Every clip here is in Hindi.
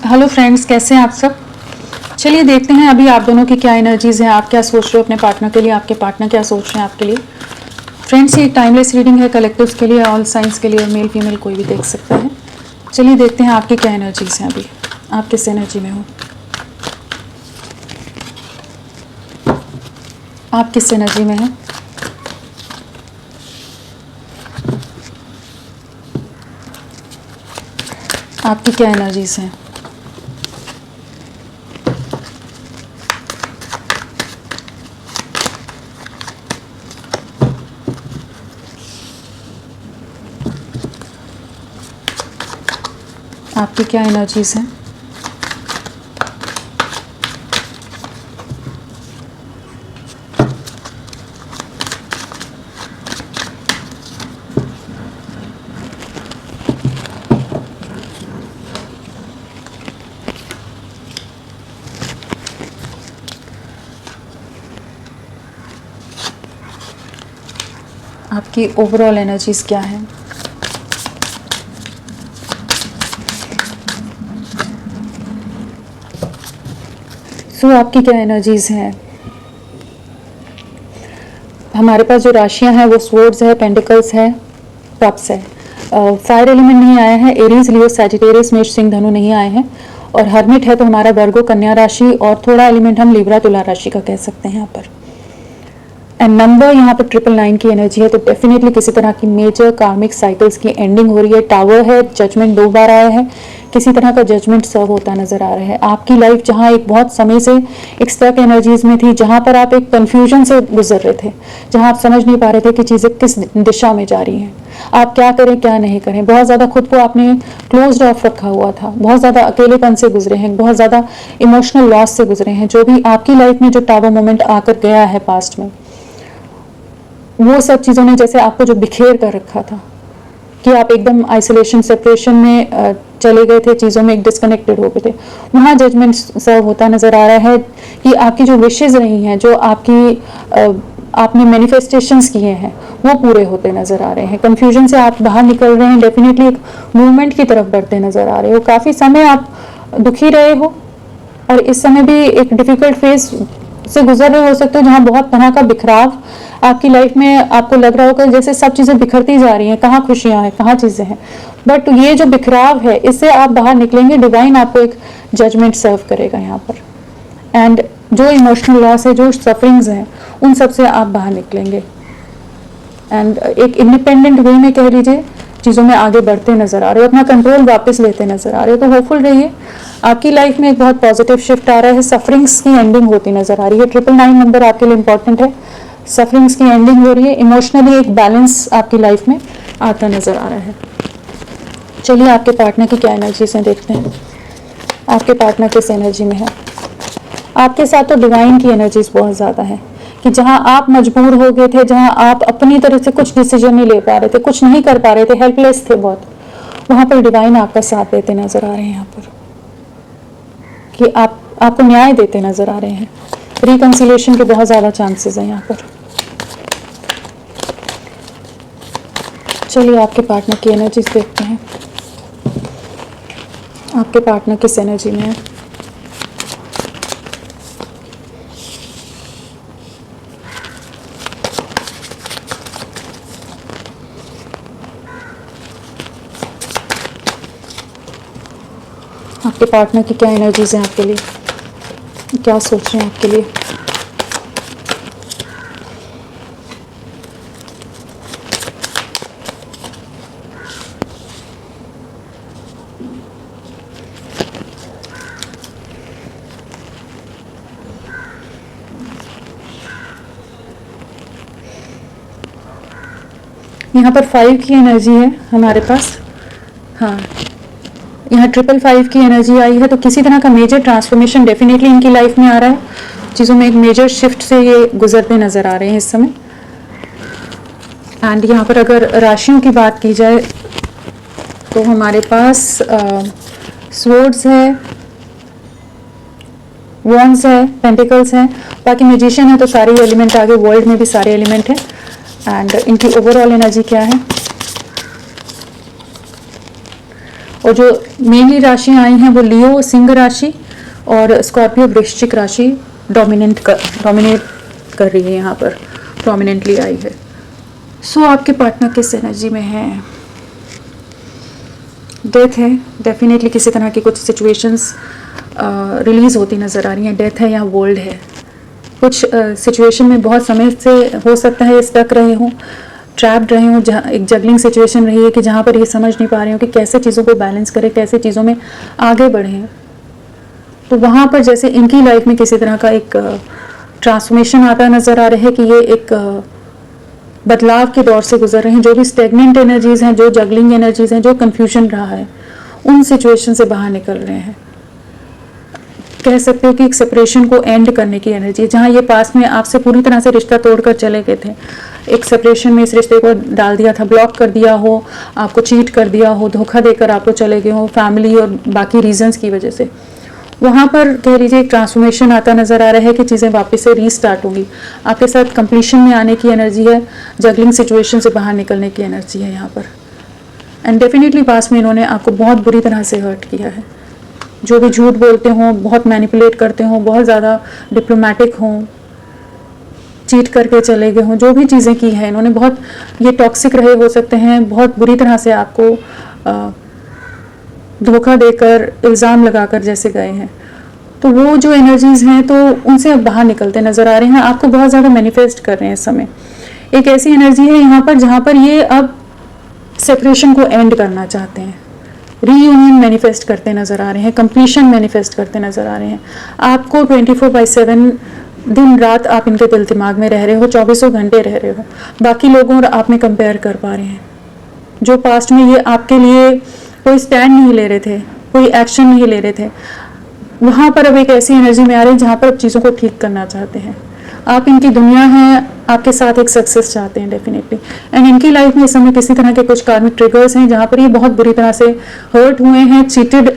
हेलो फ्रेंड्स, कैसे हैं आप सब। चलिए देखते हैं अभी आप दोनों की क्या एनर्जीज़ हैं, आप क्या सोच रहे हो अपने पार्टनर के लिए, आपके पार्टनर क्या सोच रहे हैं आपके लिए। फ्रेंड्स, ये एक टाइमलेस रीडिंग है, कलेक्टिव्स के लिए, ऑल साइंस के लिए, मेल फीमेल कोई भी देख सकता है। चलिए देखते हैं आपकी क्या एनर्जीज़ हैं, अभी आप किस एनर्जी में हो, आप किस एनर्जी में हैं। आपकी क्या एनर्जीज़ हैं। आपकी क्या एनर्जीज़ हैं। आपकी ओवरऑल एनर्जीज़ क्या है। आपकी क्या एनर्जीज़ हैं। हमारे पास जो राशियां हैं वो स्वर्ड्स है, पेंटिकल्स है, कप्स है। फायर एलिमेंट नहीं आया है, एरीज, लियो, सैजिटेरियस, मेष, सिंह, धनु नहीं आए हैं। और हर्मिट है तो हमारा वर्गो, कन्या राशि, और थोड़ा एलिमेंट हम लिब्रा, तुला राशि का कह सकते हैं यहाँ पर। एंड नंबर यहाँ पर 999 की एनर्जी है, तो डेफिनेटली किसी तरह की मेजर कार्मिक साइकिल्स की एंडिंग हो रही है। टावर है, जजमेंट 2 बार आया है, किसी तरह का जजमेंट सर्व होता नजर आ रहा है। आपकी लाइफ जहाँ एक बहुत समय से एक स्टक एनर्जीज में थी, जहाँ पर आप एक कन्फ्यूजन से गुजर रहे थे, जहाँ आप समझ नहीं पा रहे थे कि चीज़ें किस दिशा में जा रही हैं, आप क्या करें क्या नहीं करें। बहुत ज़्यादा खुद को आपने क्लोज्ड ऑफ रखा हुआ था, बहुत ज़्यादा अकेलेपन से गुजरे हैं, बहुत ज़्यादा इमोशनल लॉस से गुजरे हैं। जो भी आपकी लाइफ में जो टावर मोमेंट आकर गया है पास्ट में, वो सब चीज़ों ने जैसे आपको जो बिखेर कर रखा था कि आप एकदम आइसोलेशन, सेपरेशन में चले गए थे, चीज़ों में एक डिस्कनेक्टेड हो गए थे। वहाँ जजमेंट सर्व होता नज़र आ रहा है कि आपकी जो विशेज़ रही हैं, जो आपने मैनिफेस्टेशंस किए हैं, वो पूरे होते नज़र आ रहे हैं। कन्फ्यूजन से आप बाहर निकल रहे हैं, डेफिनेटली एक मूवमेंट की तरफ बढ़ते नज़र आ रहे हो। काफ़ी समय आप दुखी रहे हो और इस समय भी एक डिफ़िकल्ट फेज से गुजर रहे हो सकते हो, जहाँ बहुत तरह का बिखराव आपकी लाइफ में आपको लग रहा होगा जैसे सब चीज़ें बिखरती जा रही हैं, कहाँ खुशियाँ हैं, कहाँ चीज़ें हैं। बट ये जो बिखराव है, इससे आप बाहर निकलेंगे। डिवाइन आपको एक जजमेंट सर्व करेगा यहाँ पर। एंड जो इमोशनल लॉस है, जो सफरिंग्स हैं, उन सब से आप बाहर निकलेंगे एंड एक इंडिपेंडेंट वे में कह लीजिए चीज़ों में आगे बढ़ते नजर आ रहे हो, अपना कंट्रोल वापस लेते नजर आ रहे हो। तो होपफुल रहिए, आपकी लाइफ में एक बहुत पॉजिटिव शिफ्ट आ रहा है। सफरिंग्स की एंडिंग होती नजर आ रही है। 999 नंबर आपके लिए इंपॉर्टेंट है। सफरिंग्स की एंडिंग हो रही है, इमोशनली एक बैलेंस आपकी लाइफ में आता नजर आ रहा है। चलिए आपके पार्टनर की क्या एनर्जी से देखते हैं, आपके पार्टनर किस एनर्जी में है। आपके साथ तो डिवाइन की एनर्जीज बहुत ज़्यादा है कि जहाँ आप मजबूर हो गए थे, जहाँ आप अपनी तरह से कुछ डिसीजन नहीं ले पा रहे थे, कुछ नहीं कर पा रहे थे, हेल्पलेस थे बहुत, वहाँ पर डिवाइन आपका साथ देते नजर आ रहे हैं यहाँ पर, कि आपको न्याय देते नजर आ रहे हैं। रिकंसिलिएशन के बहुत ज़्यादा चांसेस हैं यहाँ पर। चलिए आपके पार्टनर की एनर्जीज देखते हैं, आपके पार्टनर किस एनर्जी में है। आपके पार्टनर की क्या एनर्जीज हैं आपके लिए, क्या सोच रहे हैं आपके लिए। यहाँ पर 5 की एनर्जी है हमारे पास। हाँ, यहाँ 555 की एनर्जी आई है, तो किसी तरह का मेजर ट्रांसफॉर्मेशन डेफिनेटली इनकी लाइफ में आ रहा है। चीज़ों में एक मेजर शिफ्ट से ये गुजरते नज़र आ रहे हैं इस समय। एंड यहाँ पर अगर राशियों की बात की जाए तो हमारे पास स्वर्ड्स है, वॉन्ड्स है, पेंटिकल्स हैं, बाकी मैजिशियन है, तो सारे एलिमेंट आगे, वर्ल्ड में भी सारे एलिमेंट हैं। एंड इनकी ओवरऑल एनर्जी क्या है। और जो मेनली राशियां आई हैं वो लियो सिंह राशि और स्कॉर्पियो वृश्चिक राशि डोमिनेट कर रही है, यहाँ पर प्रोमिनेंटली आई है। सो आपके पार्टनर किस एनर्जी में है? डेथ है, डेफिनेटली किसी तरह की कुछ सिचुएशंस रिलीज होती नज़र आ रही हैं। डेथ है या वर्ल्ड है, कुछ सिचुएशन में बहुत समय से हो सकता है स्टक रहे हों, ट्रैप्ड रहे हों, जहाँ एक जगलिंग सिचुएशन रही है कि जहाँ पर ये समझ नहीं पा रहे हो कि कैसे चीज़ों को बैलेंस करें, कैसे चीज़ों में आगे बढ़ें। तो वहाँ पर जैसे इनकी लाइफ में किसी तरह का एक ट्रांसफॉर्मेशन आता नज़र आ रहा है कि ये एक बदलाव के दौर से गुजर रहे हैं। जो भी स्टेगनेंट एनर्जीज हैं, जो जगलिंग एनर्जीज हैं, जो कन्फ्यूजन रहा है, उन सिचुएशन से बाहर निकल रहे हैं। कह सकते हो कि एक सेपरेशन को एंड करने की एनर्जी, जहाँ ये पास्ट में आपसे पूरी तरह से रिश्ता तोड़कर चले गए थे, एक सेपरेशन में इस रिश्ते को डाल दिया था, ब्लॉक कर दिया हो, आपको चीट कर दिया हो, धोखा देकर आपको चले गए हो फैमिली और बाकी रीजंस की वजह से, वहाँ पर कह लीजिए एक ट्रांसफॉर्मेशन आता नज़र आ रहा है कि चीज़ें वापस से रीस्टार्ट होंगी। आपके साथ कंप्लीशन में आने की एनर्जी है, जगलिंग सिचुएशन से बाहर निकलने की एनर्जी है यहाँ पर। एंड डेफिनेटली पास में इन्होंने आपको बहुत बुरी तरह से हर्ट किया है। जो भी झूठ बोलते हों, बहुत मैनिपुलेट करते हों, बहुत ज़्यादा डिप्लोमेटिक हों, चीट करके चले गए हों, जो भी चीज़ें की हैं इन्होंने, बहुत ये टॉक्सिक रहे हो सकते हैं, बहुत बुरी तरह से आपको धोखा देकर, इल्ज़ाम लगाकर जैसे गए हैं। तो वो जो एनर्जीज़ हैं तो उनसे अब बाहर निकलते नज़र आ रहे हैं, आपको बहुत ज़्यादा मैनिफेस्ट कर रहे हैं इस समय। एक ऐसी एनर्जी है यहाँ पर जहाँ पर ये अब सेपरेशन को एंड करना चाहते हैं, रीयूनियन मैनिफेस्ट करते नज़र आ रहे हैं, कंप्लीशन मैनिफेस्ट करते नज़र आ रहे हैं। आपको 24/7 दिन रात आप इनके दिल दिमाग में रह रहे हो, 24 घंटे रह रहे हो, बाकी लोगों और आप में कंपेयर कर पा रहे हैं। जो पास्ट में ये आपके लिए कोई स्टैंड नहीं ले रहे थे, कोई एक्शन नहीं ले रहे थे, वहाँ पर अब एक ऐसी एनर्जी में आ रहे हैं जहाँ पर अब चीज़ों को ठीक करना चाहते हैं। आप इनकी दुनिया हैं, आपके साथ एक सक्सेस चाहते हैं डेफिनेटली। एंड इनकी लाइफ में इस समय किसी तरह के कुछ कार्मिक ट्रिगर्स हैं जहाँ पर ये बहुत बुरी तरह से हर्ट हुए हैं, चीटेड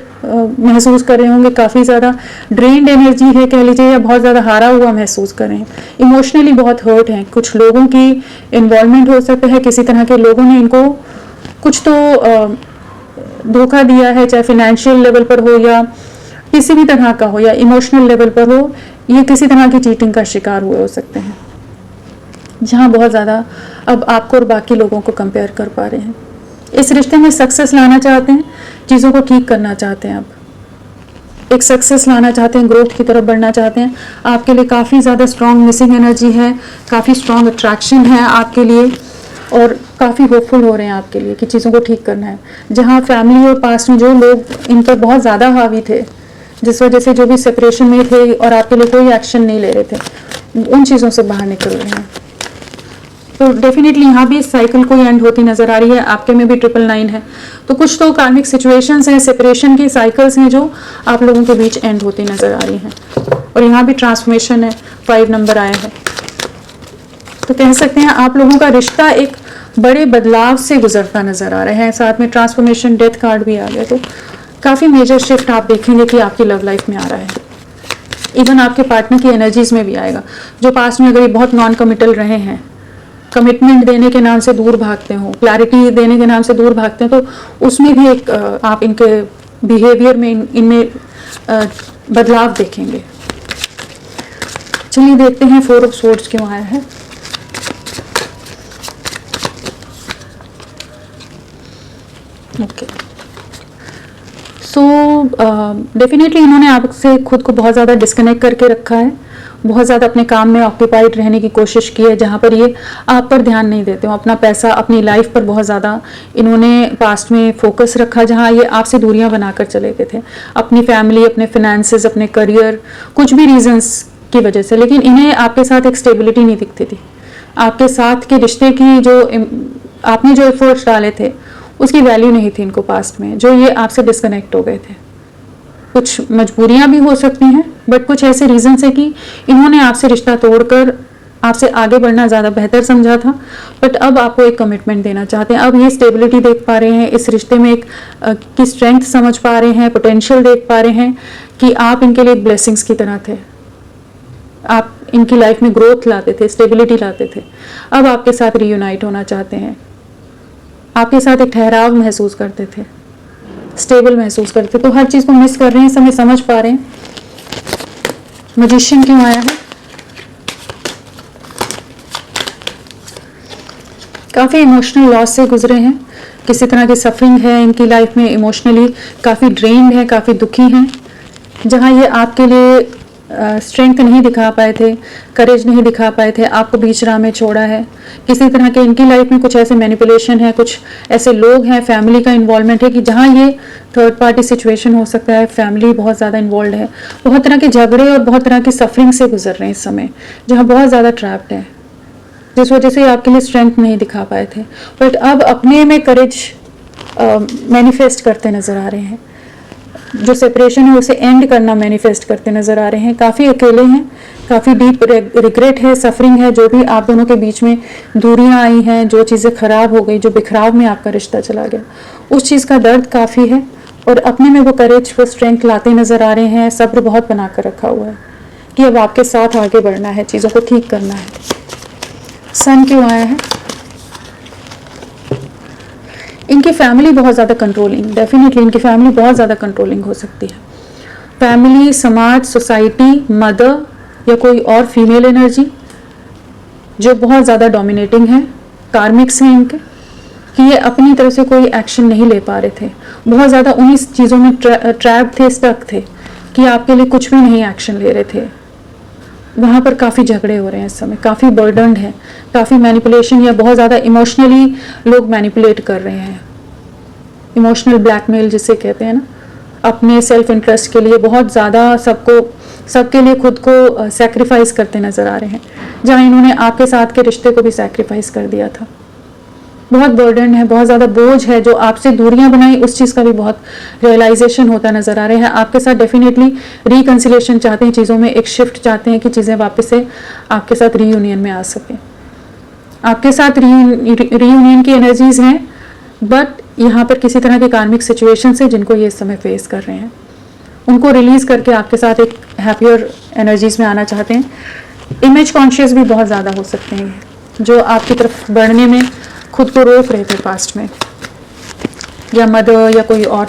महसूस कर रहे होंगे, काफ़ी ज़्यादा ड्रेन्ड एनर्जी है कह लीजिए, या बहुत ज़्यादा हारा हुआ महसूस कर रहे हैं, इमोशनली बहुत हर्ट हैं। कुछ लोगों की इन्वॉल्वमेंट हो सकता है, किसी तरह के लोगों ने इनको कुछ तो धोखा दिया है, चाहे फिनेंशियल लेवल पर हो या किसी भी तरह का हो, या इमोशनल लेवल पर हो, ये किसी तरह की चीटिंग का शिकार हुए हो सकते हैं, जहाँ बहुत ज़्यादा अब आपको और बाकी लोगों को कंपेयर कर पा रहे हैं। इस रिश्ते में सक्सेस लाना चाहते हैं, चीज़ों को ठीक करना चाहते हैं, अब एक सक्सेस लाना चाहते हैं, ग्रोथ की तरफ बढ़ना चाहते हैं। आपके लिए काफ़ी ज़्यादा स्ट्रॉन्ग मिसिंग एनर्जी है, काफ़ी स्ट्रॉन्ग अट्रैक्शन है आपके लिए, और काफ़ी होपफुल हो रहे हैं आपके लिए कि चीज़ों को ठीक करना है। जहाँ फैमिली और पास्ट में जो लोग इन पर बहुत ज़्यादा हावी थे, जिस वजह से जो भी सेपरेशन में थे और आपके लिए कोई एक्शन नहीं ले रहे थे, उन चीज़ों से बाहर निकल रहे हैं। तो डेफिनेटली यहाँ भी इस साइकिल को एंड होती नज़र आ रही है। आपके में भी 999 है, तो कुछ तो कार्मिक सिचुएशंस हैं, सेपरेशन की साइकिल्स हैं जो आप लोगों के बीच एंड होती नज़र आ रही हैं। और यहाँ भी ट्रांसफॉर्मेशन है, 5 नंबर आया है, तो कह सकते हैं आप लोगों का रिश्ता एक बड़े बदलाव से गुजरता नज़र आ रहा है। साथ में ट्रांसफॉर्मेशन, डेथ कार्ड भी आ गया, तो काफ़ी मेजर शिफ्ट आप देखेंगे कि आपकी लव लाइफ में आ रहा है। इवन आपके पार्टनर की एनर्जीज में भी आएगा। जो पास्ट में अगर ये बहुत नॉन कमिटल रहे हैं, कमिटमेंट देने के नाम से दूर भागते हो, क्लैरिटी देने के नाम से दूर भागते हैं, तो उसमें भी एक आप इनके बिहेवियर में, इनमें बदलाव देखेंगे। चलिए देखते हैं 4 ऑफ स्वॉर्ड्स क्यों आया है। ओके, सो डेफिनेटली इन्होंने आपसे खुद को बहुत ज़्यादा डिस्कनेक्ट करके रखा है, बहुत ज़्यादा अपने काम में ऑक्यूपाइड रहने की कोशिश की है, जहाँ पर ये आप पर ध्यान नहीं देते हो। अपना पैसा, अपनी लाइफ पर बहुत ज़्यादा इन्होंने पास्ट में फोकस रखा, जहाँ ये आपसे दूरियां बनाकर चले गए थे, अपनी फैमिली, अपने फिनेंसेस, अपने करियर, कुछ भी रीजंस की वजह से। लेकिन इन्हें आपके साथ एक स्टेबिलिटी नहीं दिखती थी। आपके साथ के रिश्ते की जो आपने जो एफर्ट्स डाले थे उसकी वैल्यू नहीं थी इनको पास्ट में, जो ये आपसे डिस्कनेक्ट हो गए थे। कुछ मजबूरियां भी हो सकती हैं, बट कुछ ऐसे रीजन है कि इन्होंने आपसे रिश्ता तोड़कर आपसे आगे बढ़ना ज़्यादा बेहतर समझा था, बट अब आपको एक कमिटमेंट देना चाहते हैं। अब ये स्टेबिलिटी देख पा रहे हैं, इस रिश्ते में एक की स्ट्रेंथ समझ पा रहे हैं, पोटेंशियल देख पा रहे हैं कि आप इनके लिए एक ब्लेसिंग्स की तरह थे, आप इनकी लाइफ में ग्रोथ लाते थे, स्टेबिलिटी लाते थे। अब आपके साथ रीयूनाइट होना चाहते हैं, आपके साथ एक ठहराव महसूस करते थे, स्टेबल महसूस करते, तो हर चीज़ को मिस कर रहे हैं, समय समझ पा रहे हैं। मैजिशियन क्यों आया है? काफ़ी इमोशनल लॉस से गुजरे हैं, किसी तरह की सफरिंग है इनकी लाइफ में, इमोशनली काफ़ी ड्रेन्ड है, काफ़ी दुखी हैं। जहाँ ये आपके लिए स्ट्रेंथ नहीं दिखा पाए थे, करेज नहीं दिखा पाए थे, आपको बीच राह में छोड़ा है। किसी तरह के इनकी लाइफ में कुछ ऐसे मैनिपुलेशन है, कुछ ऐसे लोग हैं, फैमिली का इन्वॉल्वमेंट है कि जहाँ ये थर्ड पार्टी सिचुएशन हो सकता है, फैमिली बहुत ज़्यादा इन्वॉल्व है, बहुत तरह के झगड़े और बहुत तरह की सफरिंग से गुजर रहे हैं इस समय, जहाँ बहुत ज़्यादा ट्रैप्ड है, जिस वजह से आपके लिए स्ट्रेंथ नहीं दिखा पाए थे। बट अब अपने में करेज मैनिफेस्ट करते नज़र आ रहे हैं, जो सेपरेशन है उसे एंड करना मैनिफेस्ट करते नज़र आ रहे हैं। काफ़ी अकेले हैं, काफ़ी डीप रिग्रेट है, सफरिंग है, जो भी आप दोनों के बीच में दूरियां आई हैं, जो चीज़ें ख़राब हो गई, जो बिखराव में आपका रिश्ता चला गया, उस चीज़ का दर्द काफ़ी है। और अपने में वो करेज, वो स्ट्रेंथ लाते नज़र आ रहे हैं। सब्र बहुत बना कर रखा हुआ है कि अब आपके साथ आगे बढ़ना है, चीज़ों को ठीक करना है। सन क्यों आया है? इनकी फैमिली बहुत ज़्यादा कंट्रोलिंग, डेफिनेटली इनकी फैमिली बहुत ज़्यादा कंट्रोलिंग हो सकती है। फैमिली, समाज, सोसाइटी, मदर या कोई और फीमेल एनर्जी जो बहुत ज़्यादा डोमिनेटिंग है। कार्मिक्स हैं इनके कि ये अपनी तरफ से कोई एक्शन नहीं ले पा रहे थे, बहुत ज़्यादा उन्हीं चीज़ों में ट्रैप थे, स्टक थे कि आपके लिए कुछ भी नहीं एक्शन ले रहे थे। वहाँ पर काफ़ी झगड़े हो रहे हैं इस समय, काफ़ी बर्डनड है, काफ़ी मैनिपुलेशन या बहुत ज़्यादा इमोशनली लोग मैनिपुलेट कर रहे हैं। इमोशनल ब्लैकमेल जिसे कहते हैं ना, अपने सेल्फ इंटरेस्ट के लिए बहुत ज़्यादा सबके लिए खुद को सैक्रिफाइस करते नज़र आ रहे हैं, जहाँ इन्होंने आपके साथ के रिश्ते को भी सैक्रिफाइस कर दिया था। बहुत बर्डन है, बहुत ज़्यादा बोझ है, जो आपसे दूरियां बनाई उस चीज़ का भी बहुत रियलाइजेशन होता नज़र आ रहा है। आपके साथ डेफिनेटली रिकन्सिलेशन चाहते हैं, चीज़ों में एक शिफ्ट चाहते हैं कि चीज़ें वापस से आपके साथ रीयूनियन में आ सकें। आपके साथ रीयूनियन की एनर्जीज हैं, बट यहाँ पर किसी तरह के कार्मिक सिचुएशन से जिनको ये इस समय फेस कर रहे हैं, उनको रिलीज़ करके आपके साथ एक हैप्पियर एनर्जीज में आना चाहते हैं। इमेज कॉन्शियस भी बहुत ज़्यादा हो सकते हैं, जो आपकी तरफ बढ़ने में खुद को रोक रहे थे पास्ट में, या मदर या कोई और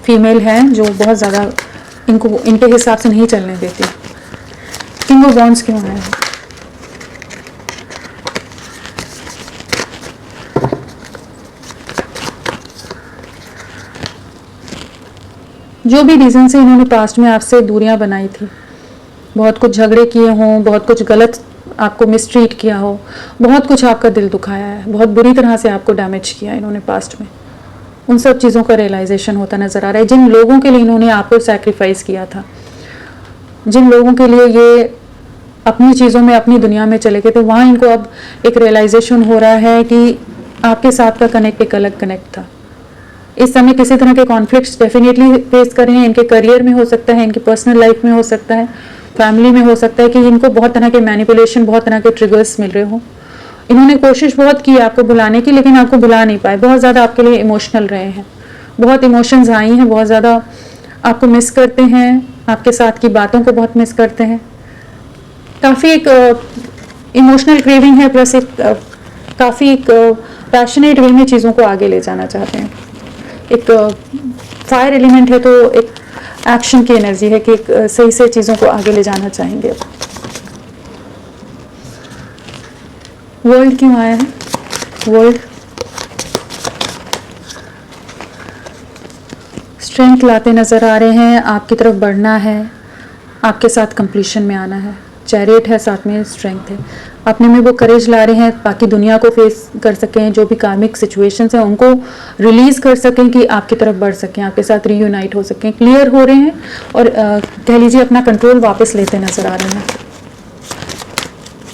फीमेल है जो बहुत ज़्यादा इनको इनके हिसाब से नहीं चलने देती। किंग ऑफ वॉन्ड्स क्यों आया है? जो भी रीज़न से इन्होंने पास्ट में आपसे दूरियां बनाई थी, बहुत कुछ झगड़े किए हों, बहुत कुछ गलत आपको मिसट्रीट किया हो, बहुत कुछ आपका दिल दुखाया है, बहुत बुरी तरह से आपको डैमेज किया इन्होंने पास्ट में, उन सब चीज़ों का रियलाइजेशन होता नज़र आ रहा है। जिन लोगों के लिए इन्होंने आपको सैक्रिफाइस किया था, जिन लोगों के लिए ये अपनी चीज़ों में, अपनी दुनिया में चले गए थे, वहाँ इनको अब एक रियलाइजेशन हो रहा है कि आपके साथ का कनेक्ट एक अलग कनेक्ट था। इस समय किसी तरह के कॉन्फ्लिक्ट्स डेफिनेटली फेस कर रहे हैं। इनके करियर में हो सकता है, इनकी पर्सनल लाइफ में हो सकता है, फैमिली में हो सकता है कि इनको बहुत तरह के मैनिपुलेशन, बहुत तरह के ट्रिगर्स मिल रहे हो। इन्होंने कोशिश बहुत की आपको बुलाने की, लेकिन आपको बुला नहीं पाए। बहुत ज़्यादा आपके लिए इमोशनल रहे हैं, बहुत इमोशंस आई हैं, बहुत ज़्यादा आपको मिस करते हैं, आपके साथ की बातों को बहुत मिस करते हैं। काफ़ी एक इमोशनल क्रेविंग है, प्लस एक काफ़ी एक पैशनेट वे में चीज़ों को आगे ले जाना चाहते हैं। एक फायर एलिमेंट है, तो एक एक्शन की एनर्जी है कि एक सही से चीज़ों को आगे ले जाना चाहेंगे। वर्ल्ड क्यों आया है? वर्ल्ड स्ट्रेंथ लाते नज़र आ रहे हैं, आपकी तरफ बढ़ना है, आपके साथ कंप्लीशन में आना है। चैरियट है, साथ में स्ट्रेंथ है, अपने में वो करेज ला रहे हैं बाकी दुनिया को फेस कर सकें, जो भी कार्मिक सिचुएशंस हैं उनको रिलीज़ कर सकें कि आपकी तरफ बढ़ सकें, आपके साथ रीयूनाइट हो सकें, क्लियर हो रहे हैं और कह लीजिए अपना कंट्रोल वापस लेते नज़र आ रहे हैं।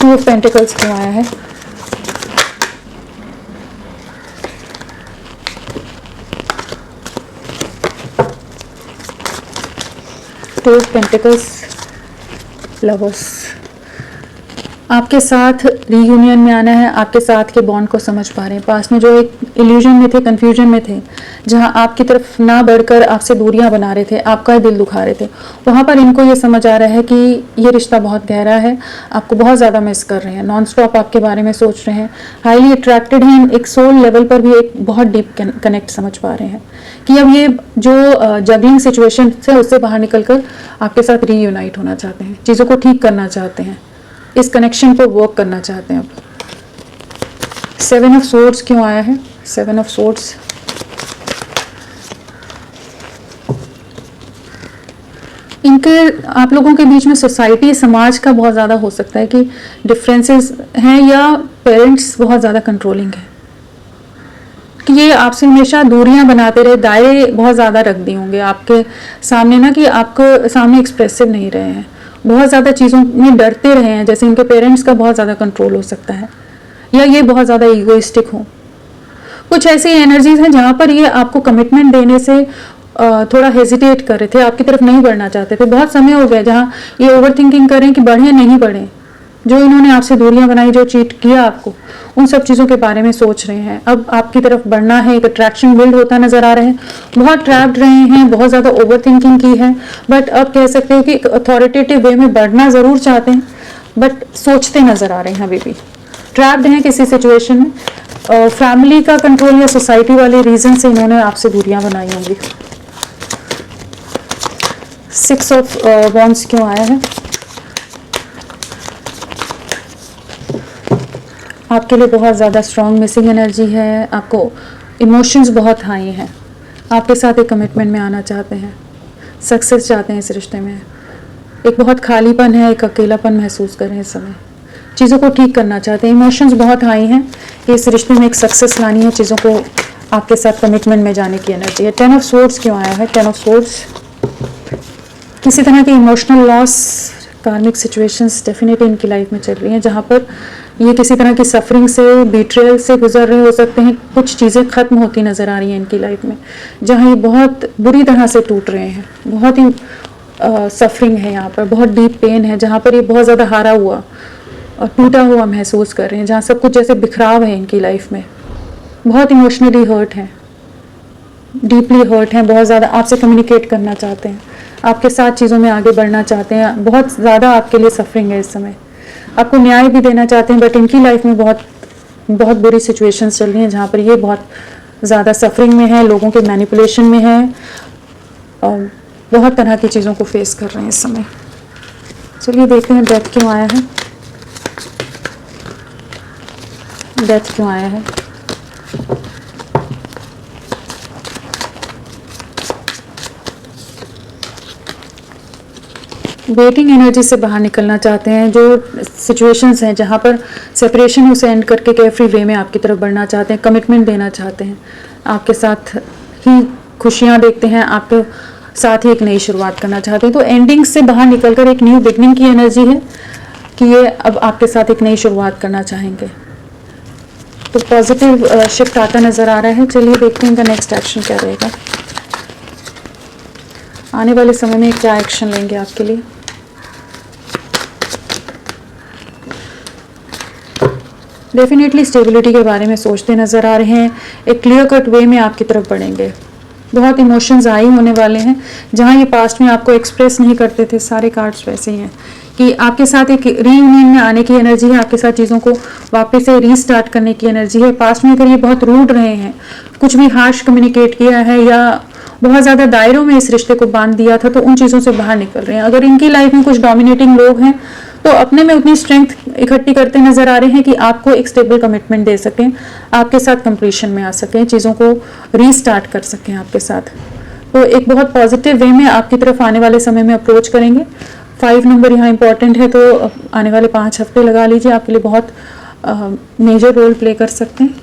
टू ऑफ पेंटिकल्स क्यों आया है? टू ऑफ पेंटिकल्स, लवर्स, आपके साथ रीयूनियन में आना है, आपके साथ के बॉन्ड को समझ पा रहे हैं। पास में जो एक इल्यूजन में थे, कंफ्यूजन में थे, जहां आपकी तरफ ना बढ़कर आपसे दूरियां बना रहे थे, आपका दिल दुखा रहे थे, वहां पर इनको ये समझ आ रहा है कि ये रिश्ता बहुत गहरा है, आपको बहुत ज़्यादा मिस कर रहे हैं, नॉन स्टॉप आपके बारे में सोच रहे हैं, हाईली अट्रैक्टेड हैं, एक सोल लेवल पर भी एक बहुत डीप कनेक्ट समझ पा रहे हैं कि अब ये जो जगलिंग सिचुएशन से उससे बाहर निकल कर आपके साथ रीयूनाइट होना चाहते हैं, चीज़ों को ठीक करना चाहते हैं, इस कनेक्शन को वर्क करना चाहते हैं। अब 7 ऑफ सोर्ड्स क्यों आया है? 7 ऑफ सोर्ड्स इनके आप लोगों के बीच में सोसाइटी, समाज का बहुत ज़्यादा हो सकता है कि डिफरेंसेस हैं, या पेरेंट्स बहुत ज़्यादा कंट्रोलिंग है कि ये आपसे हमेशा दूरियां बनाते रहे, दायरे बहुत ज़्यादा रख दिए होंगे आपके सामने ना, कि आपको सामने एक्सप्रेसिव नहीं रहे हैं, बहुत ज़्यादा चीज़ों में डरते रहे हैं, जैसे इनके पेरेंट्स का बहुत ज़्यादा कंट्रोल हो सकता है, या ये बहुत ज़्यादा ईगोइस्टिक हो। कुछ ऐसी एनर्जीज हैं जहाँ पर ये आपको कमिटमेंट देने से थोड़ा हेजिटेट कर रहे थे, आपकी तरफ नहीं बढ़ना चाहते थे। बहुत समय हो गया जहाँ ये ओवर थिंकिंग करें कि बढ़े नहीं बढ़े, जो इन्होंने आपसे दूरियां बनाई, जो चीट किया आपको, उन सब चीज़ों के बारे में सोच रहे हैं। अब आपकी तरफ बढ़ना है, एक अट्रैक्शन बिल्ड होता नजर आ रहा है, बहुत ट्रैप्ड रहे हैं, बहुत ज़्यादा ओवर थिंकिंग की है, बट अब कह सकते हो कि अथॉरिटेटिव वे में बढ़ना ज़रूर चाहते हैं, बट सोचते नजर आ रहे हैं, अभी भी ट्रैप्ड हैं किसी सिचुएशन में। फैमिली का कंट्रोल या सोसाइटी वाले रीजन से इन्होंने आपसे दूरियां बनाई होंगी। 6 ऑफ वॉन्ड्स क्यों आया है? आपके लिए बहुत ज़्यादा स्ट्रॉन्ग मिसिंग एनर्जी है, आपको इमोशंस बहुत हाई हैं, आपके साथ एक कमिटमेंट में आना चाहते हैं, सक्सेस चाहते हैं इस रिश्ते में, एक बहुत खालीपन है, एक अकेलापन महसूस कर रहे हैं इस समय, चीज़ों को ठीक करना चाहते हैं, इमोशंस बहुत हाई हैं कि इस रिश्ते में एक सक्सेस लानी है, चीज़ों को आपके साथ कमिटमेंट में जाने की एनर्जी है। 10 ऑफ सोर्ड्स क्यों आया है? 10 ऑफ सोर्ड्स किसी तरह की इमोशनल लॉस, कार्मिक सिचुएशंस डेफिनेटली इनकी लाइफ में चल रही हैं, जहाँ पर ये किसी तरह की सफरिंग से, बिट्रेयल से गुजर रहे हो सकते हैं। कुछ चीज़ें ख़त्म होती नज़र आ रही हैं इनकी लाइफ में, जहाँ ये बहुत बुरी तरह से टूट रहे हैं, बहुत ही सफरिंग है यहाँ पर, बहुत डीप पेन है, जहाँ पर ये बहुत ज़्यादा हारा हुआ और टूटा हुआ महसूस कर रहे हैं, जहाँ सब कुछ जैसे बिखराव है इनकी लाइफ में, बहुत इमोशनली हर्ट हैं, डीपली हर्ट हैं, बहुत ज़्यादा आपसे कम्युनिकेट करना चाहते हैं, आपके साथ चीज़ों में आगे बढ़ना चाहते हैं, बहुत ज़्यादा आपके लिए सफरिंग है इस समय, आपको न्याय भी देना चाहते हैं, बट इनकी लाइफ में बहुत बहुत बुरी सिचुएशंस चल रही हैं, जहाँ पर ये बहुत ज़्यादा सफरिंग में है, लोगों के मैनिपुलेशन में है, और बहुत तरह की चीज़ों को फेस कर रहे हैं इस समय। चलिए देखते हैं डेथ क्यों आया है। डेथ क्यों आया है? वेटिंग एनर्जी से बाहर निकलना चाहते हैं, जो सिचुएशंस हैं जहाँ पर सेपरेशन उसे एंड करके केयरफ्री वे में आपकी तरफ बढ़ना चाहते हैं, कमिटमेंट देना चाहते हैं, आपके साथ ही खुशियाँ देखते हैं, आपके साथ ही एक नई शुरुआत करना चाहते हैं। तो एंडिंग से बाहर निकलकर एक न्यू बिगनिंग की एनर्जी है कि ये अब आपके साथ एक नई शुरुआत करना चाहेंगे, तो पॉजिटिव शिफ्ट आता नज़र आ रहा है। चलिए देखते हैं इनका नेक्स्ट एक्शन क्या रहेगा, आने वाले समय में क्या एक्शन लेंगे आपके लिए। डेफिनेटली स्टेबिलिटी के बारे में सोचते नज़र आ रहे हैं, एक क्लियर कट वे में आपकी तरफ बढ़ेंगे, बहुत इमोशंस हाई होने वाले हैं, जहाँ ये पास्ट में आपको एक्सप्रेस नहीं करते थे, सारे कार्ड्स वैसे ही हैं कि आपके साथ एक रीयूनियन में आने की एनर्जी है, आपके साथ चीज़ों को वापस से रीस्टार्ट करने की एनर्जी है। पास्ट में अगर ये बहुत रूड रहे हैं, कुछ भी हार्श कम्युनिकेट किया है, या बहुत ज़्यादा दायरों में इस रिश्ते को बांध दिया था, तो उन चीज़ों से बाहर निकल रहे हैं। अगर इनकी लाइफ में कुछ डोमिनेटिंग लोग हैं, तो अपने में उतनी स्ट्रेंथ इकट्ठी करते नजर आ रहे हैं कि आपको एक स्टेबल कमिटमेंट दे सकें, आपके साथ कंप्लीशन में आ सकें, चीज़ों को रीस्टार्ट कर सकें आपके साथ। तो एक बहुत पॉजिटिव वे में आपकी तरफ आने वाले समय में अप्रोच करेंगे। 5 नंबर यहाँ इंपॉर्टेंट है, तो आने वाले 5 हफ्ते लगा लीजिए, आपके लिए बहुत मेजर रोल प्ले कर सकते हैं।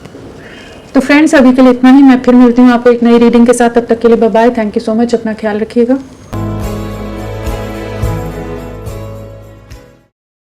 तो फ्रेंड्स, अभी के लिए इतना ही। मैं फिर मिलती हूँ आपको एक नई रीडिंग के साथ, तब तक के लिए bye bye. Thank you so much, अपना ख्याल रखिएगा।